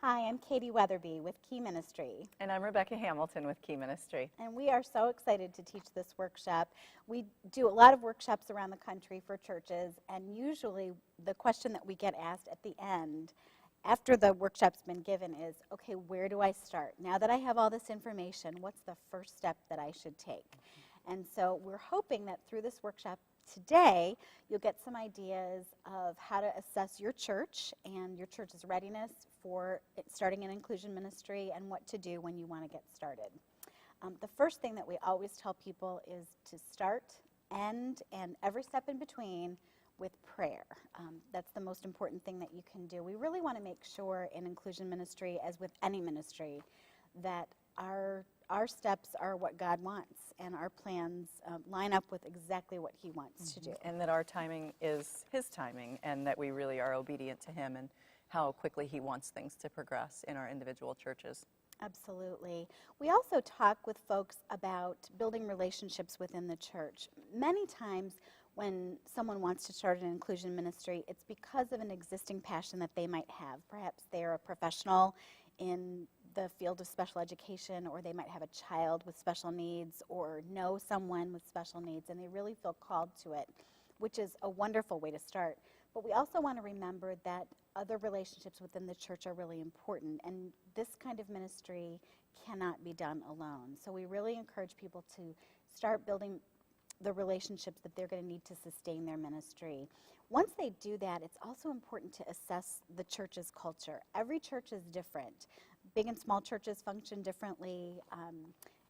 Hi, I'm Katie Wetherbee with Key Ministry. And I'm Rebecca Hamilton with Key Ministry. And we are so excited to teach this workshop. We do a lot of workshops around the country for churches, and usually the question that we get asked at the end, after the workshop's been given, is, okay, where do I start? Now that I have all this information, what's the first step that I should take? And so we're hoping that through this workshop today, you'll get some ideas of how to assess your church and your church's readiness for starting an inclusion ministry and what to do when you want to get started. The first thing that we always tell people is to start, end, and every step in between with prayer. That's the most important thing that you can do. We really want to make sure in inclusion ministry, as with any ministry, that our steps are what God wants and our plans line up with exactly what He wants to do. And that our timing is His timing, and that we really are obedient to Him and how quickly He wants things to progress in our individual churches. Absolutely. We also talk with folks about building relationships within the church. Many times when someone wants to start an inclusion ministry, it's because of an existing passion that they might have. Perhaps they're a professional in the field of special education, or they might have a child with special needs or know someone with special needs, and they really feel called to it, which is a wonderful way to start. But we also want to remember that other relationships within the church are really important, and this kind of ministry cannot be done alone. So we really encourage people to start building the relationships that they're going to need to sustain their ministry. Once they do that, it's also important to assess the church's culture. Every church is different. Big and small churches function differently.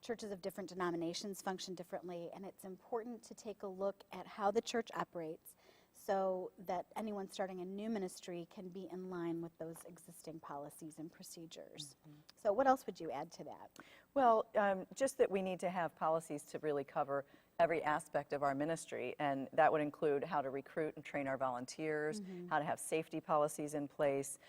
Churches of different denominations function differently, and it's important to take a look at how the church operates so that anyone starting a new ministry can be in line with those existing policies and procedures. So what else would you add to that? Well, just that we need to have policies to really cover every aspect of our ministry, and that would include how to recruit and train our volunteers, how to have safety policies in place,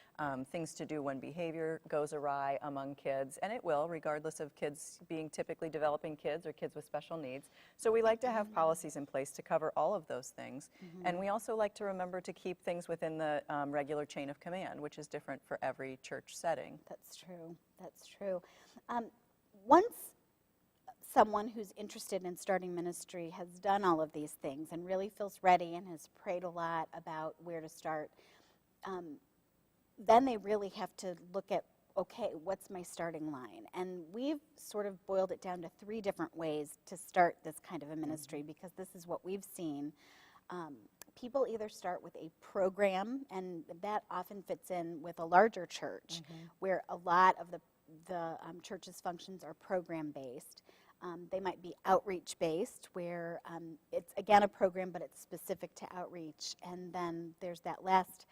things to do when behavior goes awry among kids, and it will, regardless of kids being typically developing kids or kids with special needs. So we like to have policies in place to cover all of those things, and we also like to remember to keep things within the regular chain of command, which is different for every church setting. That's true. That's true. Once someone who's interested in starting ministry has done all of these things and really feels ready and has prayed a lot about where to start, then they really have to look at, okay, what's my starting line? And we've sort of boiled it down to 3 different ways to start this kind of a ministry, because this is what we've seen. People either start with a program, and that often fits in with a larger church, where a lot of the church's functions are program-based. They might be outreach-based, where it's, again, a program, but it's specific to outreach. And then there's that last,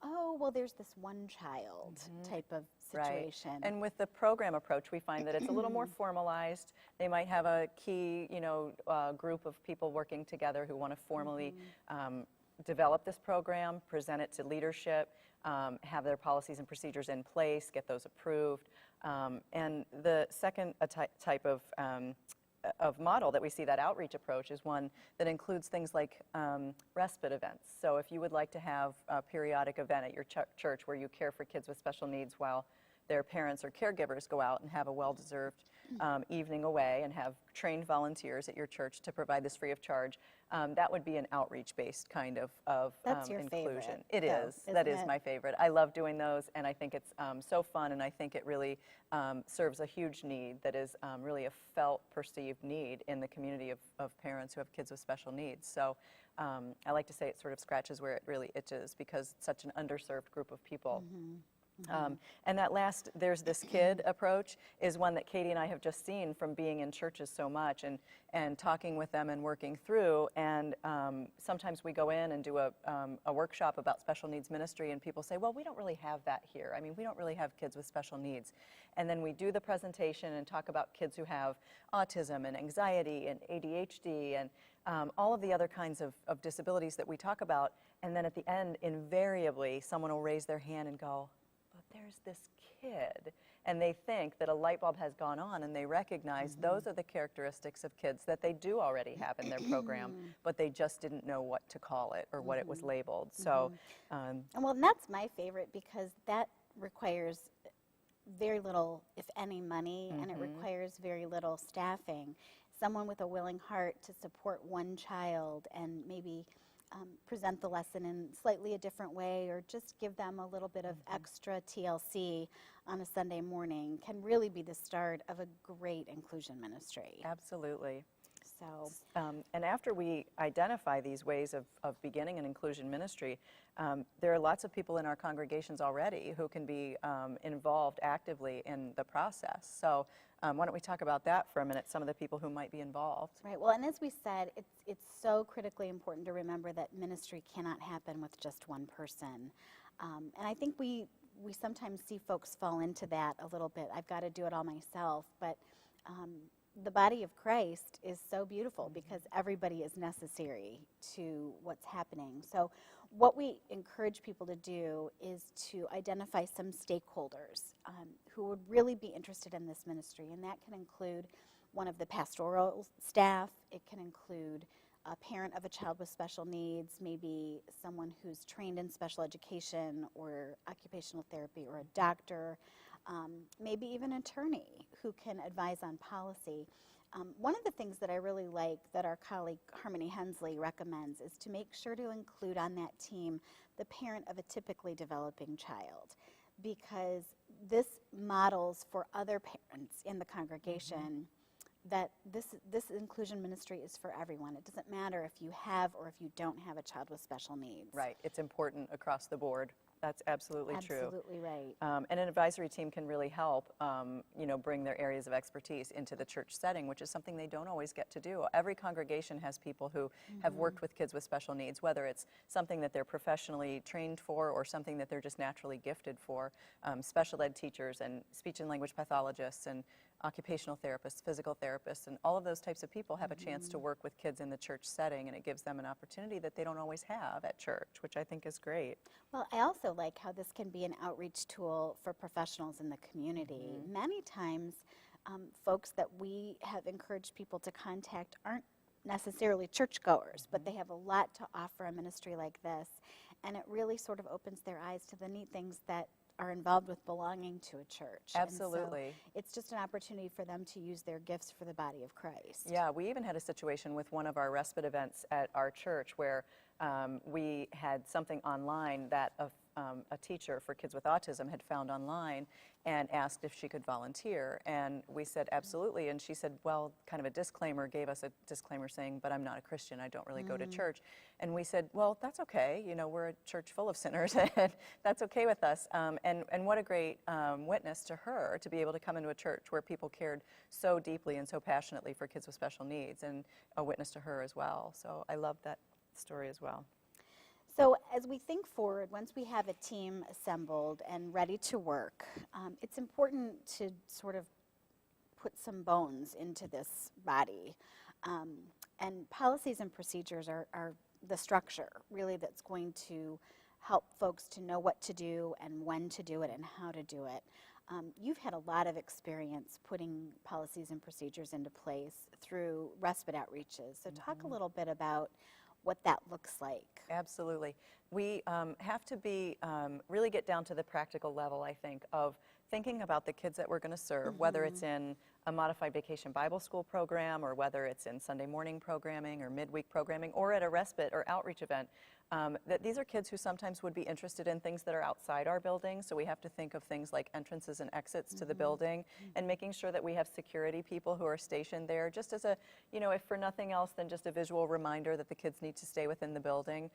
oh, well, there's this one child type of situation. Right. And with the program approach, we find that it's a little more formalized. They might have a key, group of people working together who want to formally develop this program, present it to leadership, have their policies and procedures in place, get those approved. And the second type of model that we see, that outreach approach, is one that includes things like respite events. So if you would like to have a periodic event at your church where you care for kids with special needs while their parents or caregivers go out and have a well-deserved evening away and have trained volunteers at your church to provide this free of charge, that would be an outreach-based kind of That's your inclusion. favorite, It though, is. That is isn't it? my favorite. I love doing those, and I think it's so fun, and I think it really serves a huge need that is really a felt, perceived need in the community of parents who have kids with special needs. So I like to say it sort of scratches where it really itches, because it's such an underserved group of people. And that last, there's this kid approach, is one that Katie and I have just seen from being in churches so much and talking with them and working through. And sometimes we go in and do a workshop about special needs ministry, and people say, well, we don't really have that here. I mean, we don't really have kids with special needs. And then we do the presentation and talk about kids who have autism and anxiety and ADHD and all of the other kinds of disabilities that we talk about. And then at the end, invariably, someone will raise their hand and go, but there's this kid. And they think that a light bulb has gone on, and they recognize those are the characteristics of kids that they do already have in their program, but they just didn't know what to call it or what it was labeled. So, well, and that's my favorite, because that requires very little, if any, money, and it requires very little staffing. Someone with a willing heart to support one child and maybe present the lesson in slightly a different way, or just give them a little bit of extra TLC on a Sunday morning, can really be the start of a great inclusion ministry. Absolutely. So, And after we identify these ways of beginning an inclusion ministry, there are lots of people in our congregations already who can be involved actively in the process. So why don't we talk about that for a minute, some of the people who might be involved. right. Well, and as we said, it's so critically important to remember that ministry cannot happen with just one person. And I think we sometimes see folks fall into that a little bit. I've got to do it all myself. But the body of Christ is so beautiful because everybody is necessary to what's happening. So what we encourage people to do is to identify some stakeholders who would really be interested in this ministry, and that can include one of the pastoral staff. It can include a parent of a child with special needs, maybe someone who's trained in special education or occupational therapy, or a doctor, maybe even an attorney who can advise on policy. One of the things that I really like that our colleague Harmony Hensley recommends is to make sure to include on that team the parent of a typically developing child, because this models for other parents in the congregation that this inclusion ministry is for everyone. It doesn't matter if you have or if you don't have a child with special needs. Right. It's important across the board. That's absolutely true. Absolutely right. And an advisory team can really help, bring their areas of expertise into the church setting, which is something they don't always get to do. Every congregation has people who have worked with kids with special needs, whether it's something that they're professionally trained for or something that they're just naturally gifted for. Special ed teachers and speech and language pathologists and occupational therapists, physical therapists, and all of those types of people have a chance to work with kids in the church setting, and it gives them an opportunity that they don't always have at church, which I think is great. Well, I also like how this can be an outreach tool for professionals in the community. Many times, folks that we have encouraged people to contact aren't necessarily churchgoers, but they have a lot to offer a ministry like this, and it really sort of opens their eyes to the neat things that are involved with belonging to a church. Absolutely. And so it's just an opportunity for them to use their gifts for the body of Christ. Yeah, we even had a situation with one of our respite events at our church where we had something online that a teacher for kids with autism had found online and asked if she could volunteer. And we said, absolutely. And she said, well, kind of a disclaimer, gave us a disclaimer saying, but I'm not a Christian, I don't really go to church. And we said, well, that's okay. We're a church full of sinners, and that's okay with us. And what a great witness to her to be able to come into a church where people cared so deeply and so passionately for kids with special needs, and a witness to her as well. So I love that story as well. So as we think forward, once we have a team assembled and ready to work, it's important to sort of put some bones into this body. And policies and procedures are the structure, really, that's going to help folks to know what to do and when to do it and how to do it. You've had a lot of experience putting policies and procedures into place through respite outreaches. So talk a little bit about what that looks like. Absolutely. We have to be really get down to the practical level, I think, of thinking about the kids that we're going to serve, whether it's in a modified vacation Bible school program, or whether it's in Sunday morning programming or midweek programming, or at a respite or outreach event. That these are kids who sometimes would be interested in things that are outside our building, so we have to think of things like entrances and exits to the building, and making sure that we have security people who are stationed there, just as a, if for nothing else than just a visual reminder that the kids need to stay within the building.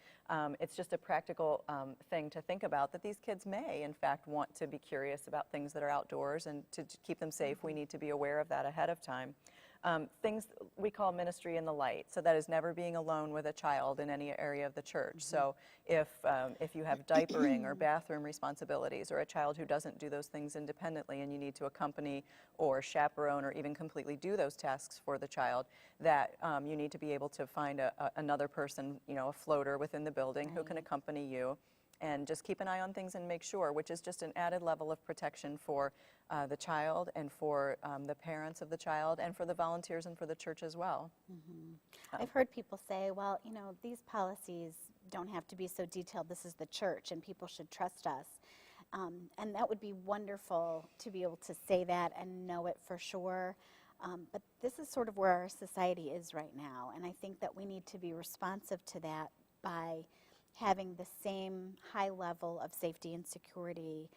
It's just a practical thing to think about, that these kids may, in fact, want to be curious about things that are outdoors, and to keep them safe, we need to be aware of that ahead of time. Things we call ministry in the light, so that is never being alone with a child in any area of the church. So if you have diapering or bathroom responsibilities, or a child who doesn't do those things independently, and you need to accompany or chaperone or even completely do those tasks for the child, that you need to be able to find another person, a floater within the building who can accompany you. And just keep an eye on things and make sure, which is just an added level of protection for the child, and for the parents of the child, and for the volunteers, and for the church as well. I've heard people say, well, these policies don't have to be so detailed. This is the church, and people should trust us. And that would be wonderful to be able to say that and know it for sure. But this is sort of where our society is right now, and I think that we need to be responsive to that by having the same high level of safety and security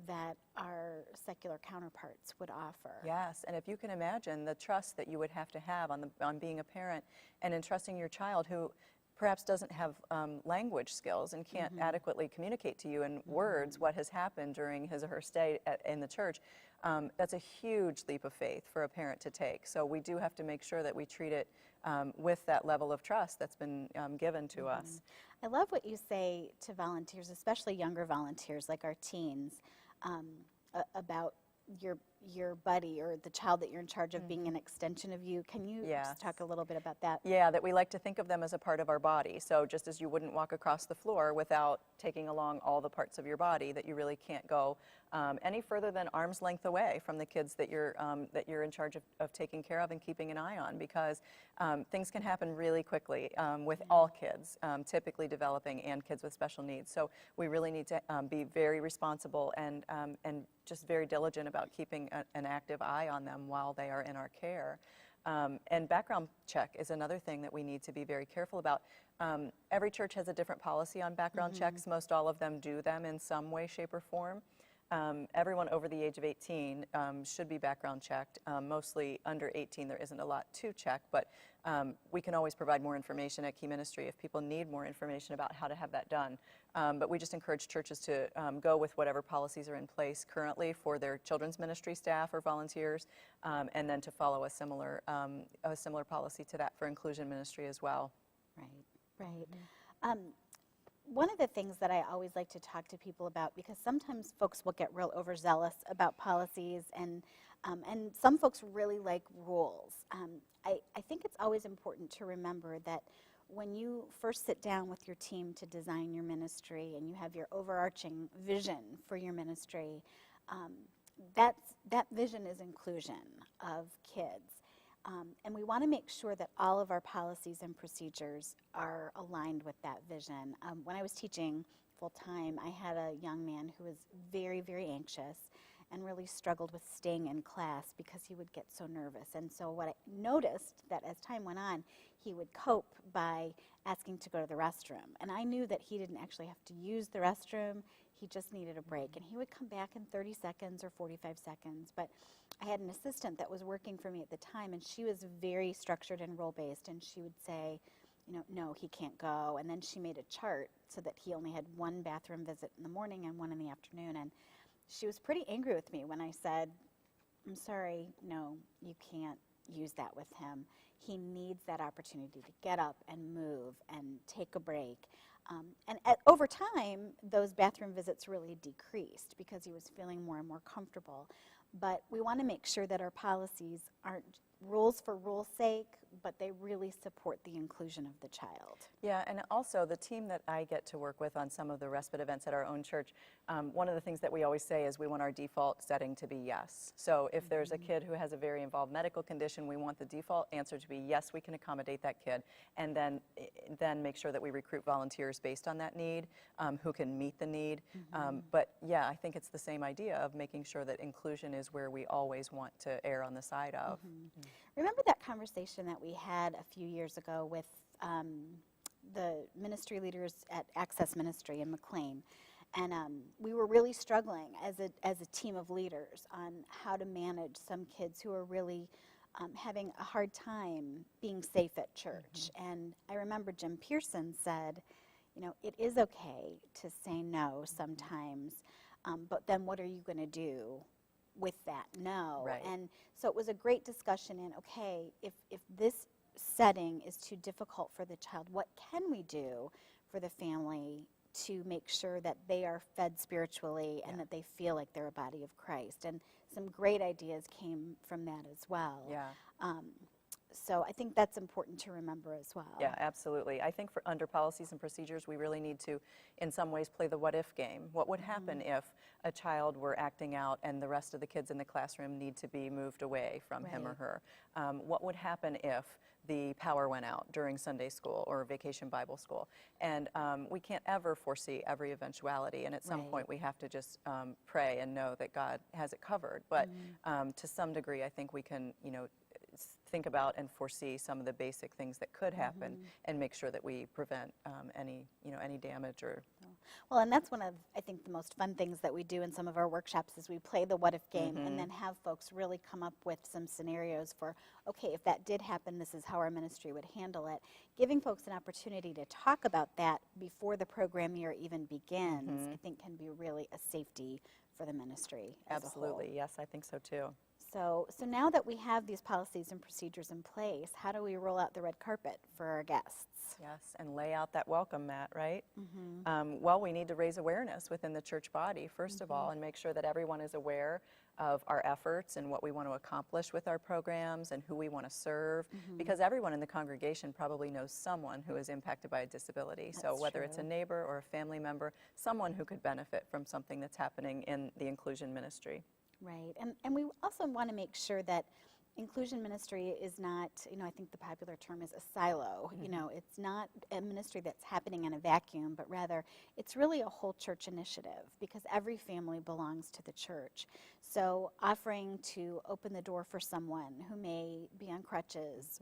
that our secular counterparts would offer. Yes, and if you can imagine the trust that you would have to have on being a parent and entrusting your child who perhaps doesn't have language skills and can't adequately communicate to you in words what has happened during his or her stay in the church, that's a huge leap of faith for a parent to take. So we do have to make sure that we treat it with that level of trust that's been given to us. I love what you say to volunteers, especially younger volunteers like our teens, about your buddy or the child that you're in charge of being an extension of you. Can you just talk a little bit about that? Yeah, that we like to think of them as a part of our body. So just as you wouldn't walk across the floor without taking along all the parts of your body, that you really can't go any further than arm's length away from the kids that you're in charge of taking care of and keeping an eye on, because things can happen really quickly with all kids, typically developing and kids with special needs. So we really need to be very responsible and just very diligent about keeping an active eye on them while they are in our care. And background check is another thing that we need to be very careful about. Every church has a different policy on background checks. Most all of them do them in some way, shape, or form. Everyone over the age of 18 should be background checked. Mostly under 18, there isn't a lot to check, but we can always provide more information at Key Ministry if people need more information about how to have that done. But we just encourage churches to go with whatever policies are in place currently for their children's ministry staff or volunteers, and then to follow a similar policy to that for inclusion ministry as well. Right. One of the things that I always like to talk to people about, because sometimes folks will get real overzealous about policies, and some folks really like rules. I think it's always important to remember that when you first sit down with your team to design your ministry and you have your overarching vision for your ministry, that vision is inclusion of kids. And we want to make sure that all of our policies and procedures are aligned with that vision. When I was teaching full-time, I had a young man who was very, very anxious and really struggled with staying in class because he would get so nervous. And so what I noticed that as time went on, he would cope by asking to go to the restroom. And I knew that he didn't actually have to use the restroom. He just needed a break. And he would come back in 30 seconds or 45 seconds. But I had an assistant that was working for me at the time, and she was very structured and role-based, and she would say, no, he can't go. And then she made a chart so that he only had one bathroom visit in the morning and one in the afternoon. And she was pretty angry with me when I said, I'm sorry, no, you can't use that with him. He needs that opportunity to get up and move and take a break. Over time, those bathroom visits really decreased because he was feeling more and more comfortable. But we want to make sure that our policies aren't rules for rules' sake, but they really support the inclusion of the child. Yeah, and also the team that I get to work with on some of the respite events at our own church, one of the things that we always say is we want our default setting to be yes. So if there's a kid who has a very involved medical condition, we want the default answer to be yes, we can accommodate that kid, and then make sure that we recruit volunteers based on that need, who can meet the need. But yeah, I think it's the same idea of making sure that inclusion is where we always want to err on the side of. Remember that conversation that we had a few years ago with the ministry leaders at Access Ministry in McLean? And we were really struggling as a team of leaders on how to manage some kids who are really having a hard time being safe at church. And I remember Jim Pearson said, it is okay to say no sometimes, but then what are you going to do with that no? Right. And so it was a great discussion in, okay, if this setting is too difficult for the child, what can we do for the family to make sure that they are fed spiritually and that they feel like they're a body of Christ? And some great ideas came from that as well. Yeah. So I think that's important to remember as well. Yeah, absolutely. I think under policies and procedures, we really need to, in some ways, play the what-if game. What would happen if a child were acting out and the rest of the kids in the classroom need to be moved away from him or her? What would happen if the power went out during Sunday school or Vacation Bible School. And we can't ever foresee every eventuality, and at some Right. point we have to just pray and know that God has it covered. But to some degree, I think we can, think about and foresee some of the basic things that could happen and make sure that we prevent any damage or. Well, and that's one of, I think, the most fun things that we do in some of our workshops is we play the what if game and then have folks really come up with some scenarios for, okay, if that did happen, this is how our ministry would handle it. Giving folks an opportunity to talk about that before the program year even begins, I think can be really a safety for the ministry as a whole. Absolutely, yes, I think so too. So now that we have these policies and procedures in place, how do we roll out the red carpet for our guests? Yes, and lay out that welcome mat, right? Well, we need to raise awareness within the church body, first of all, and make sure that everyone is aware of our efforts and what we want to accomplish with our programs and who we want to serve, because everyone in the congregation probably knows someone who is impacted by a disability. So whether it's a neighbor or a family member, someone who could benefit from something that's happening in the inclusion ministry. Right, and we also want to make sure that inclusion ministry is not, I think the popular term is a silo. It's not a ministry that's happening in a vacuum, but rather it's really a whole church initiative because every family belongs to the church. So offering to open the door for someone who may be on crutches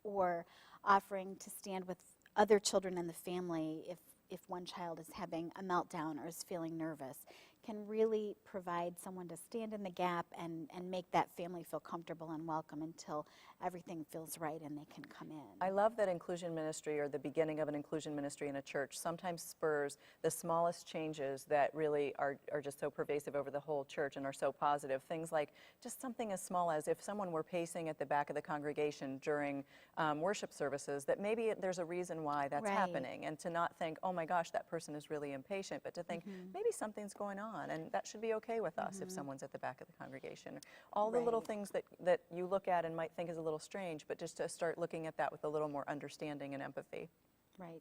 or offering to stand with other children in the family if one child is having a meltdown or is feeling nervous, can really provide someone to stand in the gap and make that family feel comfortable and welcome until everything feels right and they can come in. I love that inclusion ministry, or the beginning of an inclusion ministry in a church, sometimes spurs the smallest changes that really are just so pervasive over the whole church and are so positive. Things like just something as small as if someone were pacing at the back of the congregation during worship services, that maybe there's a reason why that's happening, and to not think, oh my gosh, that person is really impatient, but to think maybe something's going on, and that should be okay with us if someone's at the back of the congregation. All the little things that you look at and might think is a little strange, but just to start looking at that with a little more understanding and empathy. Right.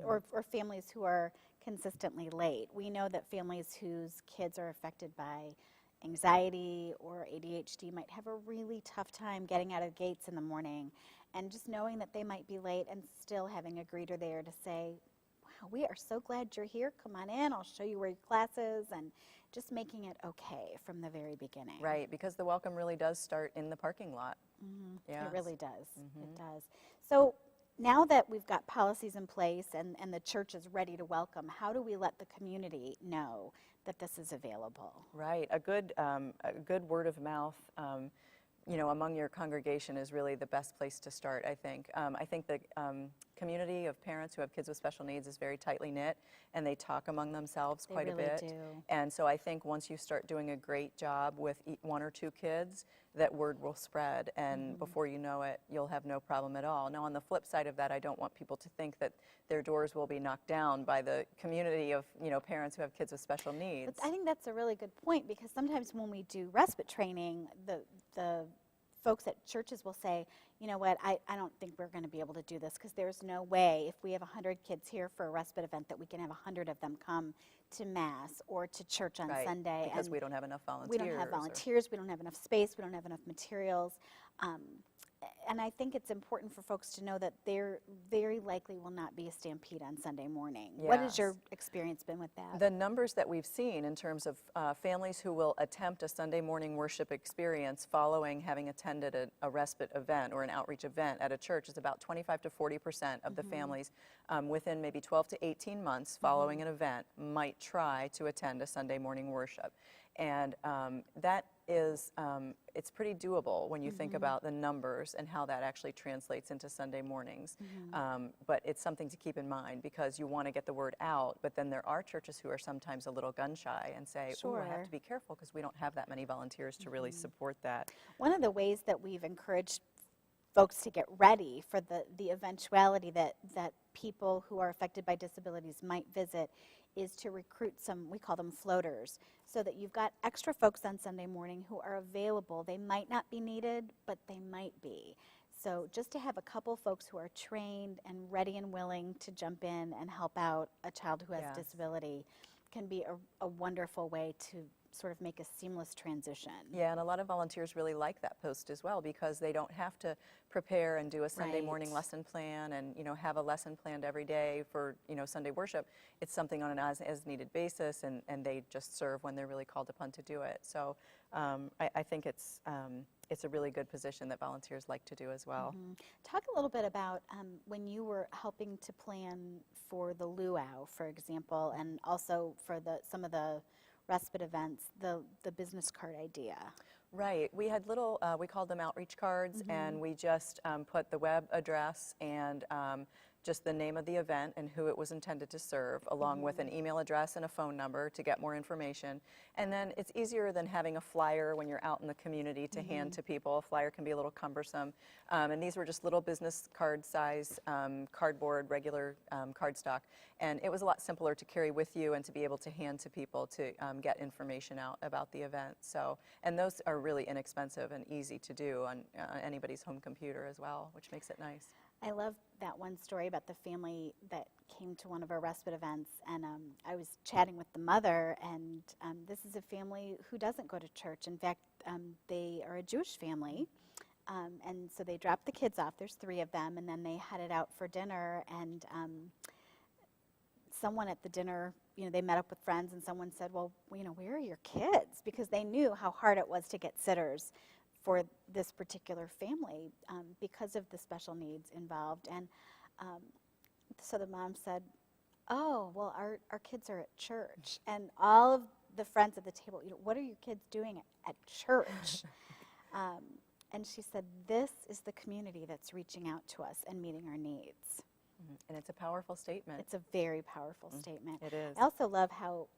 Or families who are consistently late. We know that families whose kids are affected by anxiety or ADHD might have a really tough time getting out of the gates in the morning, and just knowing that they might be late and still having a greeter there to say, wow, we are so glad you're here. Come on in. I'll show you where your class is, and just making it okay from the very beginning. Right, because the welcome really does start in the parking lot. Yes. It really does. It does. So now that we've got policies in place and the church is ready to welcome, how do we let the community know that this is available? Right, a good word of mouth among your congregation is really the best place to start, I think. I think the community of parents who have kids with special needs is very tightly knit, and they talk among themselves quite a bit. Do. And so I think once you start doing a great job with one or two kids, that word will spread, and before you know it, you'll have no problem at all. Now, on the flip side of that, I don't want people to think that their doors will be knocked down by the community of parents who have kids with special needs. But I think that's a really good point, because sometimes when we do respite training, the folks at churches will say, you know what, I don't think we're going to be able to do this, because there's no way if we have 100 kids here for a respite event that we can have 100 of them come to Mass or to church on Sunday. Because we don't have enough volunteers. We don't have volunteers, we don't have enough space, we don't have enough materials. And I think it's important for folks to know that there very likely will not be a stampede on Sunday morning. Yes. What has your experience been with that? The numbers that we've seen in terms of families who will attempt a Sunday morning worship experience following having attended a respite event or an outreach event at a church is about 25 to 40% of the families within maybe 12 to 18 months following an event might try to attend a Sunday morning worship. And that is, it's pretty doable when you think about the numbers and how that actually translates into Sunday mornings. But it's something to keep in mind, because you want to get the word out, but then there are churches who are sometimes a little gun shy and say, oh, I have to be careful because we don't have that many volunteers to really support that. One of the ways that we've encouraged folks to get ready for the eventuality that people who are affected by disabilities might visit is to recruit some, we call them floaters, so that you've got extra folks on Sunday morning who are available. They might not be needed, but they might be. So just to have a couple folks who are trained and ready and willing to jump in and help out a child who has disability can be a wonderful way to sort of make a seamless transition. Yeah, and a lot of volunteers really like that post as well because they don't have to prepare and do a Sunday morning Right. lesson plan and, have a lesson planned every day for, Sunday worship. It's something on an as needed basis, and they just serve when they're really called upon to do it. So I think it's a really good position that volunteers like to do as well. Talk a little bit about when you were helping to plan for the luau, for example, and also for some of the respite events, the business card idea. Right. We had little, we called them outreach cards, and we just put the web address and just the name of the event and who it was intended to serve, along with an email address and a phone number to get more information. And then it's easier than having a flyer when you're out in the community to hand to people. A flyer can be a little cumbersome. And these were just little business card size, cardboard, regular cardstock. And it was a lot simpler to carry with you and to be able to hand to people to get information out about the event. So, and those are really inexpensive and easy to do on anybody's home computer as well, which makes it nice. I love that one story about the family that came to one of our respite events, and I was chatting with the mother, and this is a family who doesn't go to church. In fact, they are a Jewish family, and so they dropped the kids off. There's 3 of them, and then they headed out for dinner, and someone at the dinner, they met up with friends, and someone said, well, where are your kids? Because they knew how hard it was to get sitters for this particular family because of the special needs involved. And so the mom said, oh, well, our kids are at church. And all of the friends at the table, what are your kids doing at church? And she said, this is the community that's reaching out to us and meeting our needs. And it's a powerful statement. It's a very powerful statement. It is. I also love how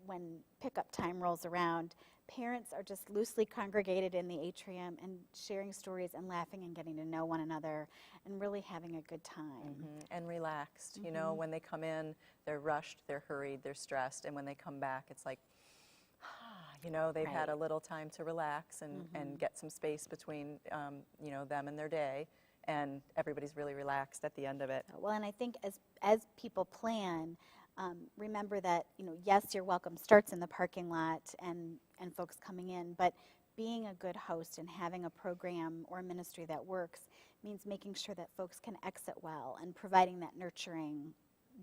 when pickup time rolls around, parents are just loosely congregated in the atrium and sharing stories and laughing and getting to know one another and really having a good time. And relaxed. When they come in, they're rushed, they're hurried, they're stressed, and when they come back, it's like, they've had a little time to relax and get some space between, them and their day. And everybody's really relaxed at the end of it. Well, and I think as people plan, remember that, yes, your welcome starts in the parking lot and folks coming in, but being a good host and having a program or a ministry that works means making sure that folks can exit well, and providing that nurturing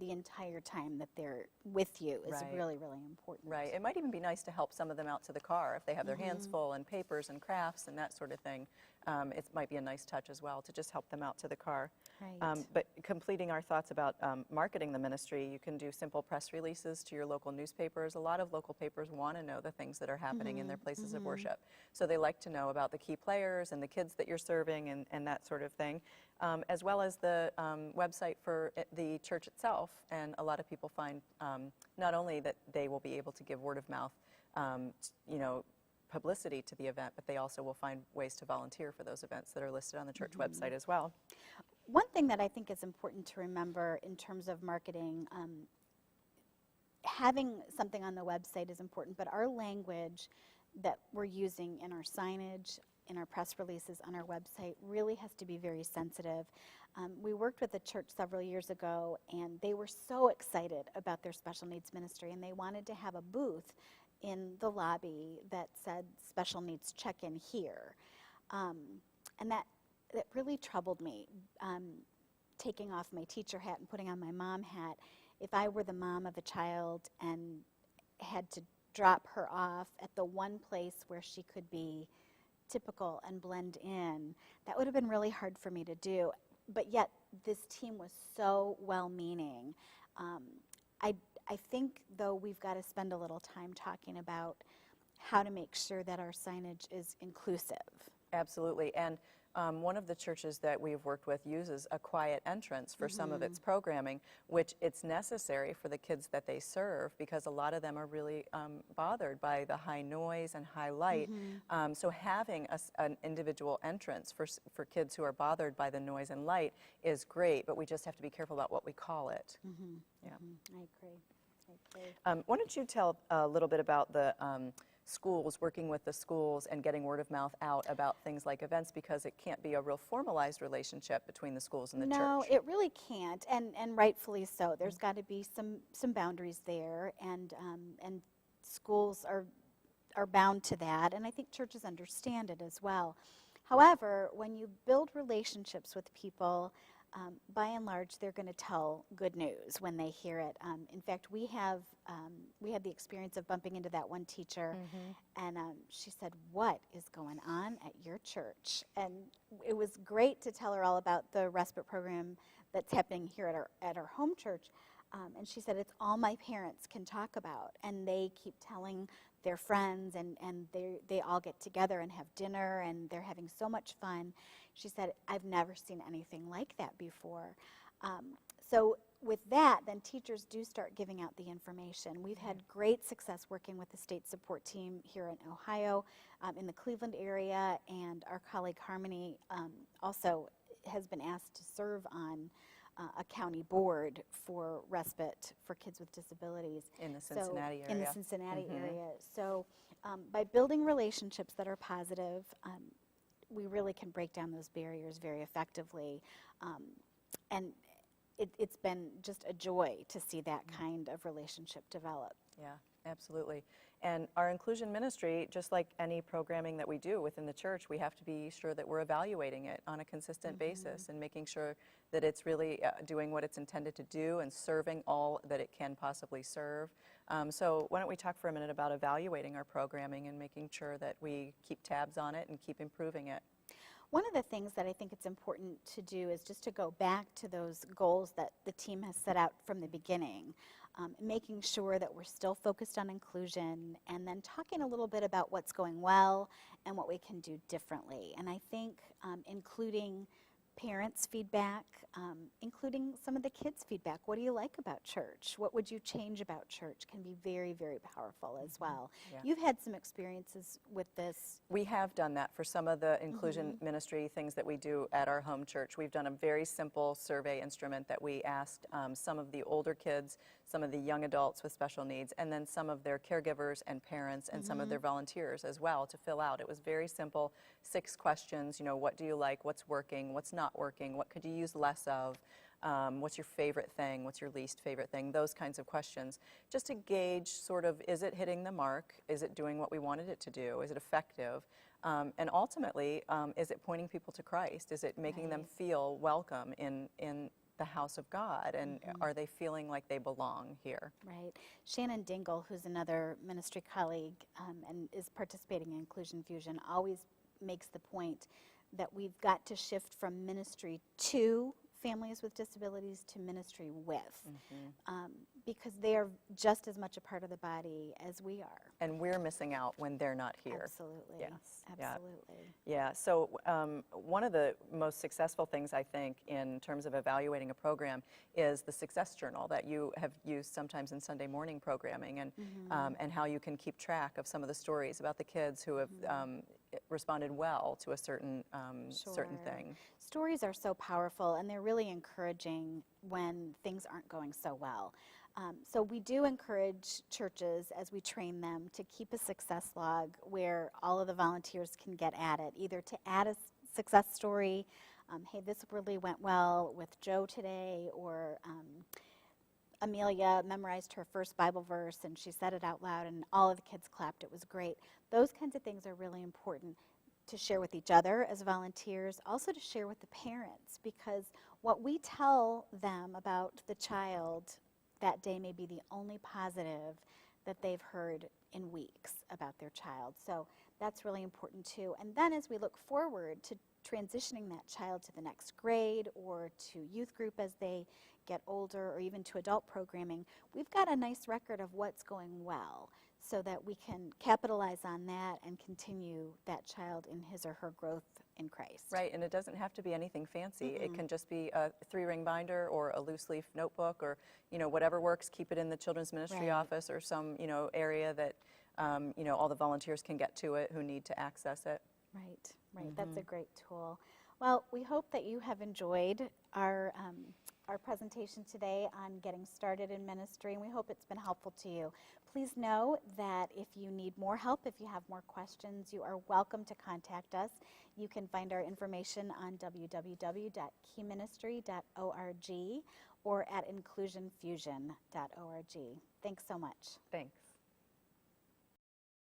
the entire time that they're with you is really, really important. Right. It might even be nice to help some of them out to the car if they have their hands full and papers and crafts and that sort of thing. It might be a nice touch as well to just help them out to the car. Right. But completing our thoughts about marketing the ministry, you can do simple press releases to your local newspapers. A lot of local papers want to know the things that are happening in their places of worship. So they like to know about the key players and the kids that you're serving and that sort of thing, as well as the website for the church itself. And a lot of people find not only that they will be able to give word of mouth, publicity to the event, but they also will find ways to volunteer for those events that are listed on the church website as well. One thing that I think is important to remember in terms of marketing, having something on the website is important, but our language that we're using in our signage, in our press releases, on our website really has to be very sensitive. We worked with a church several years ago, and they were so excited about their special needs ministry, and they wanted to have a booth in the lobby that said special needs check-in here. And that really troubled me, taking off my teacher hat and putting on my mom hat. If I were the mom of a child and had to drop her off at the one place where she could be typical and blend in, that would have been really hard for me to do. But yet this team was so well-meaning. I think, though, we've got to spend a little time talking about how to make sure that our signage is inclusive. Absolutely. And one of the churches that we've worked with uses a quiet entrance for some of its programming, which it's necessary for the kids that they serve because a lot of them are really bothered by the high noise and high light. So having an individual entrance for kids who are bothered by the noise and light is great, but we just have to be careful about what we call it. Yeah. I agree. Why don't you tell a little bit about the schools, working with the schools and getting word of mouth out about things like events, because it can't be a real formalized relationship between the schools and the church. No, it really can't, and rightfully so. There's got to be some boundaries there, and schools are are bound to that, and I think churches understand it as well. However, when you build relationships with people, by and large, they're going to tell good news when they hear it. In fact, we had the experience of bumping into that one teacher, and she said, "What is going on at your church?" And it was great to tell her all about the respite program that's happening here at our home church. And she said, "It's all my parents can talk about," and they keep telling their friends, and they all get together and have dinner, and they're having so much fun. She said, "I've never seen anything like that before." So with that, then teachers do start giving out the information. We've had great success working with the state support team here in Ohio, in the Cleveland area, and our colleague Harmony also has been asked to serve on a county board for respite for kids with disabilities. In the Cincinnati area. In the Cincinnati area. So by building relationships that are positive, we really can break down those barriers very effectively. And it's been just a joy to see that kind of relationship develop. Yeah, absolutely. And our inclusion ministry, just like any programming that we do within the church, we have to be sure that we're evaluating it on a consistent basis and making sure that it's really doing what it's intended to do and serving all that it can possibly serve. So why don't we talk for a minute about evaluating our programming and making sure that we keep tabs on it and keep improving it. One of the things that I think it's important to do is just to go back to those goals that the team has set out from the beginning, making sure that we're still focused on inclusion, and then talking a little bit about what's going well and what we can do differently. And I think including parents' feedback, including some of the kids' feedback. What do you like about church? What would you change about church? Can be very, very powerful as well. Yeah. You've had some experiences with this. We have done that for some of the inclusion ministry things that we do at our home church. We've done a very simple survey instrument that we asked some of the older kids, some of the young adults with special needs, and then some of their caregivers and parents and some of their volunteers as well to fill out. It was very simple, 6 questions, you know, what do you like, what's working, what's not working, what could you use less of, what's your favorite thing, what's your least favorite thing, those kinds of questions, just to gauge sort of, is it hitting the mark, is it doing what we wanted it to do, is it effective, and ultimately, is it pointing people to Christ, is it making them feel welcome in the house of God, and are they feeling like they belong here? Right. Shannon Dingle, who's another ministry colleague and is participating in Inclusion Fusion, always makes the point that we've got to shift from ministry to families with disabilities to ministry with, because they are just as much a part of the body as we are. And we're missing out when they're not here. Absolutely. Yes. Absolutely. Yeah, so one of the most successful things I think in terms of evaluating a program is the success journal that you have used sometimes in Sunday morning programming, and how you can keep track of some of the stories about the kids who have responded well to a certain certain thing. Stories are so powerful, and they're really encouraging when things aren't going so well. So we do encourage churches, as we train them, to keep a success log where all of the volunteers can get at it, either to add a success story, hey, this really went well with Joe today, or Amelia memorized her first Bible verse and she said it out loud and all of the kids clapped. It was great. Those kinds of things are really important to share with each other as volunteers, also to share with the parents, because what we tell them about the child that day may be the only positive that they've heard in weeks about their child. So that's really important too. And then as we look forward to transitioning that child to the next grade or to youth group as they get older, or even to adult programming, we've got a nice record of what's going well so that we can capitalize on that and continue that child in his or her growth in Christ. Right, and it doesn't have to be anything fancy. It can just be a 3-ring binder or a loose leaf notebook, or whatever works. Keep it in the children's ministry office or some area that all the volunteers can get to it who need to access it. Right. That's a great tool. Well, we hope that you have enjoyed our presentation today on getting started in ministry, and we hope it's been helpful to you. Please know that if you need more help, if you have more questions, you are welcome to contact us. You can find our information on www.keyministry.org or at inclusionfusion.org. Thanks so much. Thanks.